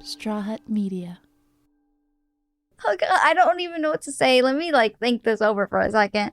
Straw Hut Media. Oh God, I don't even know what to say. Let me think this over for a second.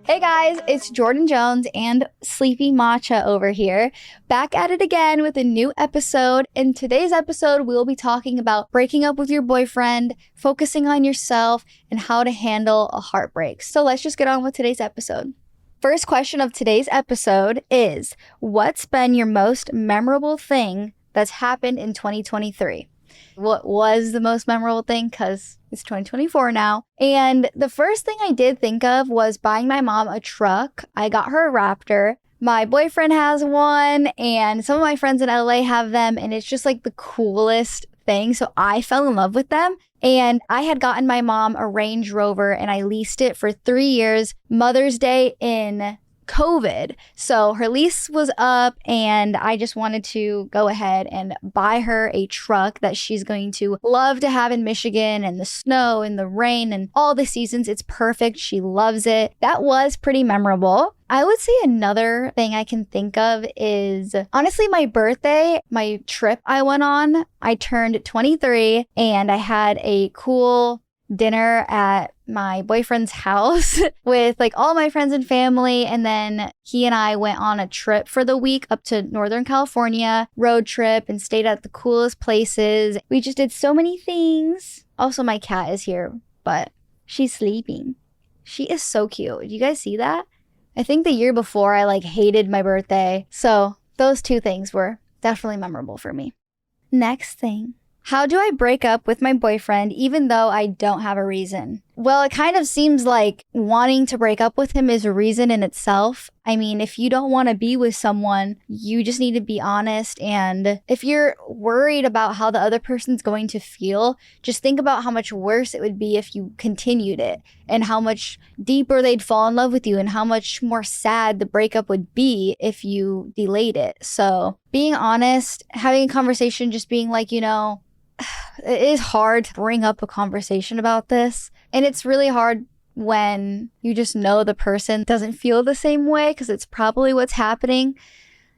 Hey guys, it's Jordyn Jones and Sleepy Matcha over here, back at it again with a new episode. In today's episode, we'll be talking about breaking up with your boyfriend, focusing on yourself, and how to handle a heartbreak. So let's just get on with today's episode. First question of today's episode is, what's been your most memorable thing that's happened in 2023? What was the most memorable thing? Because it's 2024 now. And the first thing I did think of was buying my mom a truck. I got her a Raptor. My boyfriend has one, and some of my friends in LA have them, and it's just the coolest thing. So I fell in love with them. And I had gotten my mom a Range Rover, and I leased it for 3 years, Mother's Day in COVID. So her lease was up, and I just wanted to go ahead and buy her a truck that she's going to love to have in Michigan, and the snow and the rain and all the seasons. It's perfect. She loves it. That was pretty memorable. I would say another thing I can think of is honestly my birthday, my trip I went on. I turned 23 and I had a cool dinner at my boyfriend's house with all my friends and family, and then he and I went on a trip for the week up to Northern California, road trip, and stayed at the coolest places. We just did so many things. Also, my cat is here, but she's sleeping. She is so cute. Did you guys see that? I think the year before I hated my birthday. So those two things were definitely memorable for me. Next thing. How do I break up with my boyfriend even though I don't have a reason? Well, it kind of seems like wanting to break up with him is a reason in itself. I mean, if you don't want to be with someone, you just need to be honest. And if you're worried about how the other person's going to feel, just think about how much worse it would be if you continued it, and how much deeper they'd fall in love with you, and how much more sad the breakup would be if you delayed it. So being honest, having a conversation, just being it is hard to bring up a conversation about this. And it's really hard when you just know the person doesn't feel the same way, because it's probably what's happening.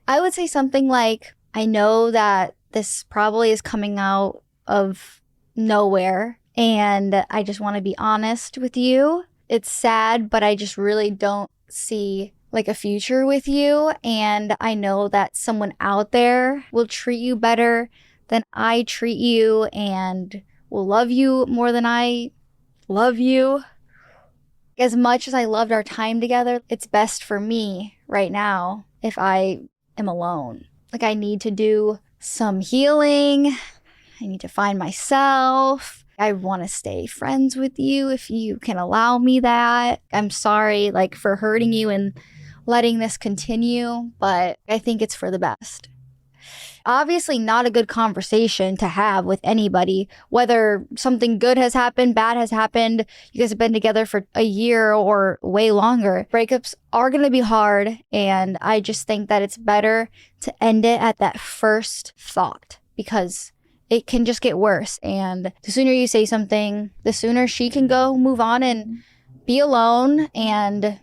I would say something like, I know that this probably is coming out of nowhere, and I just want to be honest with you. It's sad, but I just really don't see a future with you. And I know that someone out there will treat you better than I treat you, and will love you more than I love you. As much as I loved our time together, it's best for me right now if I am alone. I need to do some healing. I need to find myself. I want to stay friends with you if you can allow me that. I'm sorry for hurting you and letting this continue, but I think it's for the best. Obviously not a good conversation to have with anybody, whether something good has happened, bad has happened, you guys have been together for a year or way longer. Breakups are going to be hard, and I just think that it's better to end it at that first thought, because it can just get worse. And the sooner you say something, the sooner she can go move on and be alone, and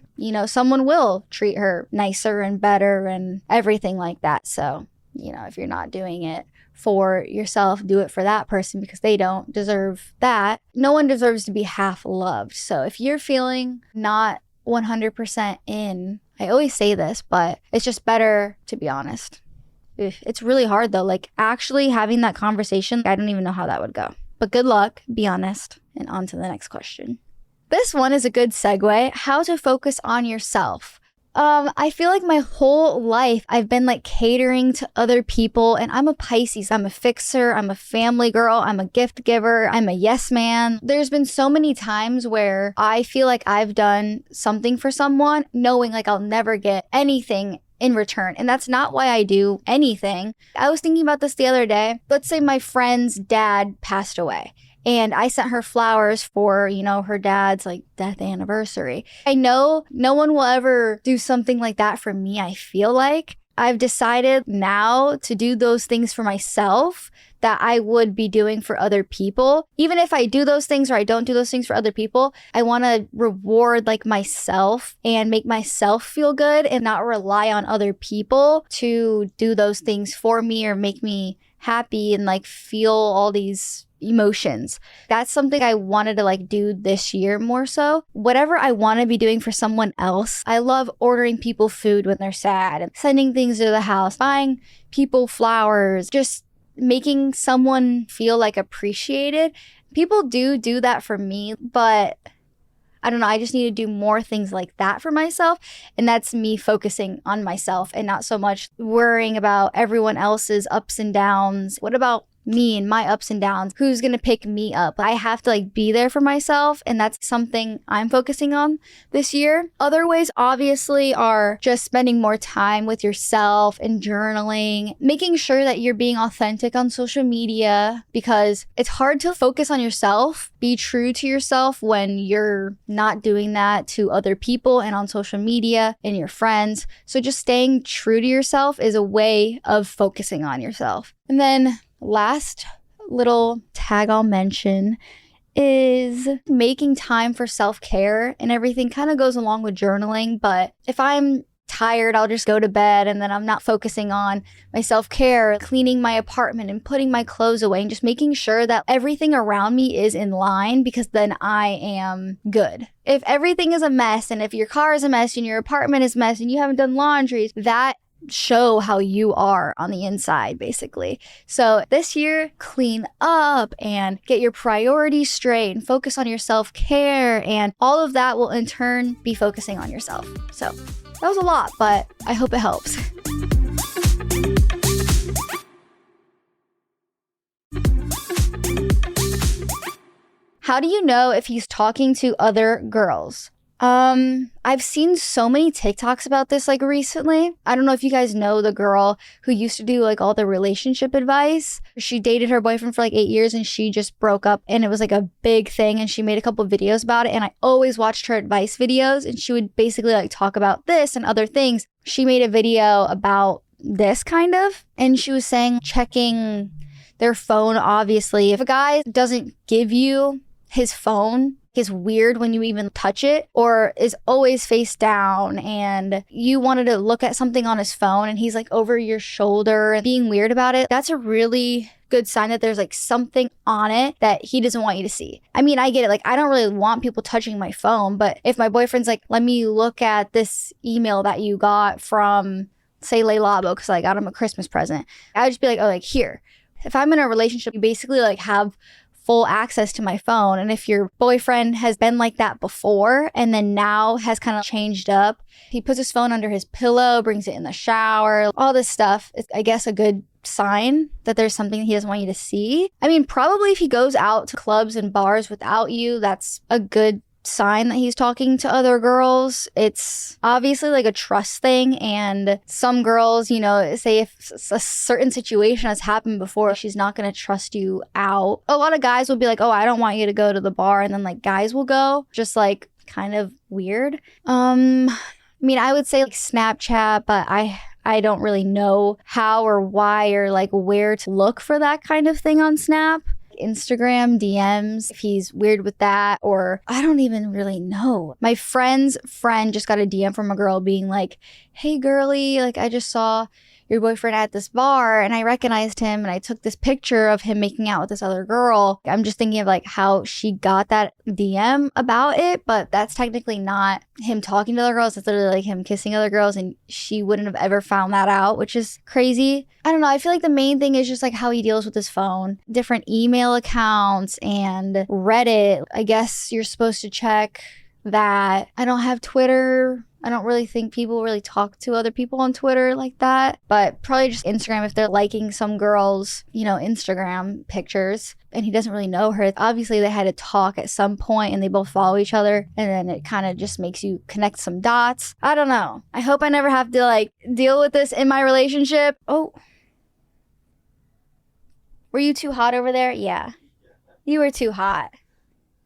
someone will treat her nicer and better and everything like that. So if you're not doing it for yourself, do it for that person, because they don't deserve that. No one deserves to be half loved. So if you're feeling not 100% in, I always say this, but it's just better to be honest. It's really hard though, actually having that conversation. I don't even know how that would go. But good luck, be honest, and on to the next question. This one is a good segue. How to focus on yourself. I feel my whole life I've been catering to other people, and I'm a Pisces. I'm a fixer. I'm a family girl. I'm a gift giver. I'm a yes man. There's been so many times where I feel I've done something for someone knowing I'll never get anything in return. And that's not why I do anything. I was thinking about this the other day. Let's say my friend's dad passed away, and I sent her flowers for, her dad's death anniversary. I know no one will ever do something like that for me. I feel I've decided now to do those things for myself that I would be doing for other people. Even if I do those things or I don't do those things for other people, I want to reward like myself and make myself feel good and not rely on other people to do those things for me or make me happy and like feel all these emotions. That's something I wanted to like do this year more so. Whatever I want to be doing for someone else. I love ordering people food when they're sad and sending things to the house, buying people flowers, just making someone feel like appreciated. People do that for me, but I don't know, I just need to do more things like that for myself. And that's me focusing on myself and not so much worrying about everyone else's ups and downs. What about me and my ups and downs? Who's gonna pick me up? I have to like be there for myself, and that's something I'm focusing on this year. Other ways obviously are just spending more time with yourself and journaling, making sure that you're being authentic on social media, because it's hard to focus on yourself, be true to yourself when you're not doing that to other people and on social media and your friends. So just staying true to yourself is a way of focusing on yourself. And then last little tag I'll mention is making time for self-care, and everything kind of goes along with journaling. But if I'm tired, I'll just go to bed and then I'm not focusing on my self-care, cleaning my apartment and putting my clothes away and just making sure that everything around me is in line, because then I am good. If everything is a mess, and if your car is a mess and your apartment is a mess and you haven't done laundry, that show how you are on the inside, basically. So this year, clean up and get your priorities straight and focus on your self-care, and all of that will in turn be focusing on yourself. So that was a lot, but I hope it helps. How do you know if he's talking to other girls? I've seen so many TikToks about this like recently. I don't know if you guys know the girl who used to do like all the relationship advice. She dated her boyfriend for like 8 years and she just broke up, and it was like a big thing, and she made a couple of videos about it, and I always watched her advice videos, and she would basically like talk about this and other things. She made a video about this kind of, and she was saying checking their phone. Obviously, if a guy doesn't give you his phone, is weird when you even touch it, or is always face down, and you wanted to look at something on his phone and he's like over your shoulder and being weird about it, that's a really good sign that there's like something on it that he doesn't want you to see. I mean, I get it. Like, I don't really want people touching my phone, but if my boyfriend's like, let me look at this email that you got from, say, Le Labo, because I got him a Christmas present, I would just be like, oh, like, here. If I'm in a relationship, you basically like have full access to my phone. And if your boyfriend has been like that before and then now has kind of changed up, he puts his phone under his pillow, brings it in the shower, all this stuff, it's, I guess, a good sign that there's something he doesn't want you to see. I mean, probably if he goes out to clubs and bars without you, that's a good sign that he's talking to other girls. It's obviously like a trust thing, and some girls, you know, say if a certain situation has happened before, she's not going to trust you out. A lot of guys will be like, oh, I don't want you to go to the bar, and then like guys will go, just like kind of weird. I mean, I would say like Snapchat, but I don't really know how or why or like where to look for that kind of thing on Snap. Instagram DMs, if he's weird with that, or I don't even really know. My friend's friend just got a DM from a girl being like, hey girly, like I just saw your boyfriend at this bar and I recognized him and I took this picture of him making out with this other girl. I'm just thinking of like how she got that DM about it, but that's technically not him talking to other girls. It's literally like him kissing other girls, and she wouldn't have ever found that out, which is crazy. I don't know. I feel like the main thing is just like how he deals with his phone, different email accounts and Reddit. I guess you're supposed to check that. I don't have Twitter. I don't really think people really talk to other people on Twitter like that, but probably just Instagram if they're liking some girl's, you know, Instagram pictures and he doesn't really know her. Obviously, they had to talk at some point and they both follow each other, and then it kind of just makes you connect some dots. I don't know. I hope I never have to like deal with this in my relationship. Oh, were you too hot over there? Yeah, you were too hot.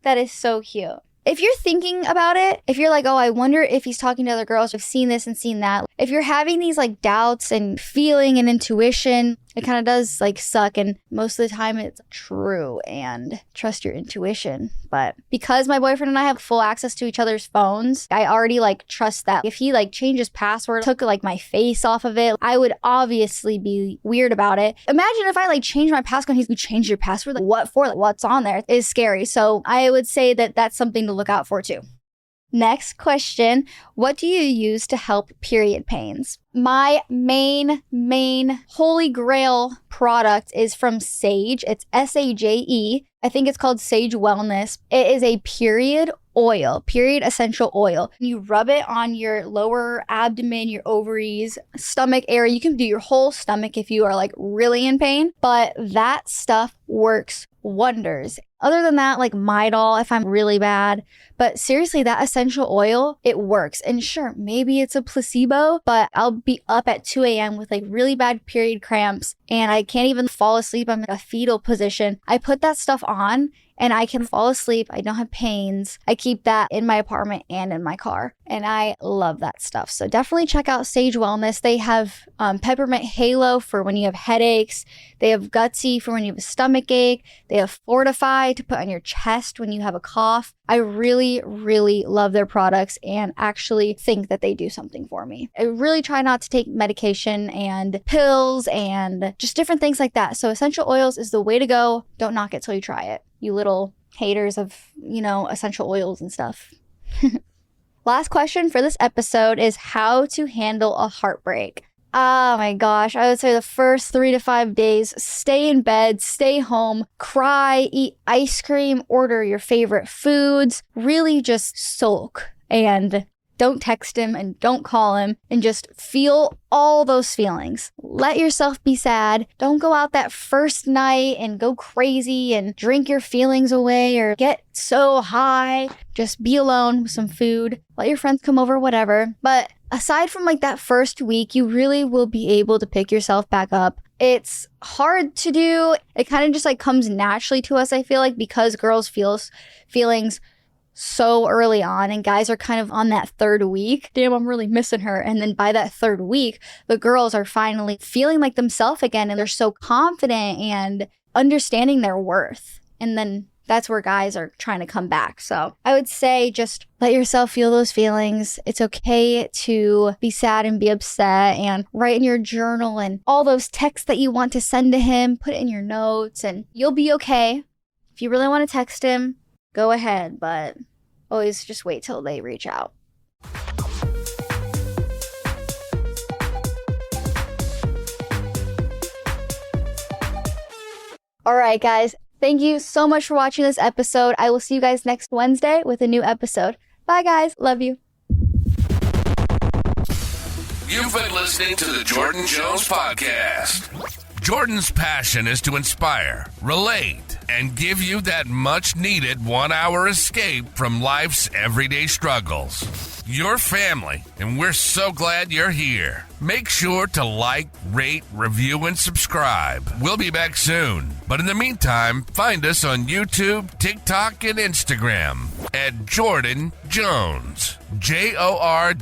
That is so cute. If you're thinking about it, if you're like, oh, I wonder if he's talking to other girls, I've seen this and seen that. If you're having these like doubts and feeling and intuition, it kind of does like suck. And most of the time it's true, and trust your intuition. But because my boyfriend and I have full access to each other's phones, I already like trust that if he like changes password, took like my face off of it, I would obviously be weird about it. Imagine if I like change my passcode and he's, you changed your password? Like what for? Like what's on there? Is scary. So I would say that that's something to look out for too. Next question, what do you use to help period pains? My main holy grail product is from Sage. It's SAJE. I think it's called Sage Wellness. It is a period oil, period essential oil. You rub it on your lower abdomen, your ovaries, stomach area. You can do your whole stomach if you are like really in pain, but that stuff works wonders. Other than that, like Midol if I'm really bad. But seriously, that essential oil, it works. And sure, maybe it's a placebo, but I'll be up at 2 a.m. with like really bad period cramps and I can't even fall asleep. I'm in a fetal position. I put that stuff on and I can fall asleep. I don't have pains. I keep that in my apartment and in my car. And I love that stuff. So definitely check out Sage Wellness. They have Peppermint Halo for when you have headaches. They have Gutsy for when you have a stomach ache. They have Fortify to put on your chest when you have a cough. I really, really love their products and actually think that they do something for me. I really try not to take medication and pills and just different things like that. So essential oils is the way to go. Don't knock it till you try it. You little haters of, essential oils and stuff. Last question for this episode is how to handle a heartbreak. Oh my gosh, I would say the first 3 to 5 days, stay in bed, stay home, cry, eat ice cream, order your favorite foods, really just sulk and don't text him and don't call him and just feel all those feelings. Let yourself be sad. Don't go out that first night and go crazy and drink your feelings away or get so high. Just be alone with some food. Let your friends come over, whatever. But aside from like that first week, you really will be able to pick yourself back up. It's hard to do. It kind of just like comes naturally to us, I feel like, because girls feel feelings so early on and guys are kind of on that third week. Damn, I'm really missing her. And then by that third week, the girls are finally feeling like themselves again and they're so confident and understanding their worth. And then that's where guys are trying to come back. So I would say just let yourself feel those feelings. It's okay to be sad and be upset and write in your journal and all those texts that you want to send to him, put it in your notes and you'll be okay. If you really want to text him, go ahead, but always just wait till they reach out. All right, guys. Thank you so much for watching this episode. I will see you guys next Wednesday with a new episode. Bye, guys. Love you. You've been listening to the Jordyn Jones Podcast. Jordyn's passion is to inspire, relate, and give you that much-needed 1-hour escape from life's everyday struggles. Your family, and we're so glad you're here. Make sure to like, rate, review, and subscribe. We'll be back soon. But in the meantime, find us on YouTube, TikTok, and Instagram at Jordyn Jones. Jordyn.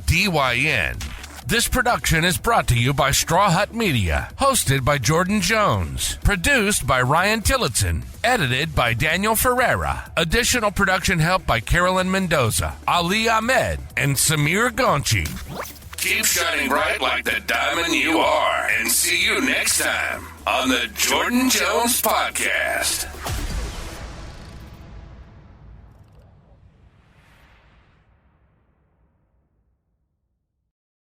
This production is brought to you by Straw Hut Media, hosted by Jordyn Jones, produced by Ryan Tillotson, edited by Daniel Ferreira. Additional production help by Carolyn Mendoza, Ali Ahmed, and Samir Gonchi. Keep shining bright like the diamond you are, and see you next time on the Jordyn Jones Podcast.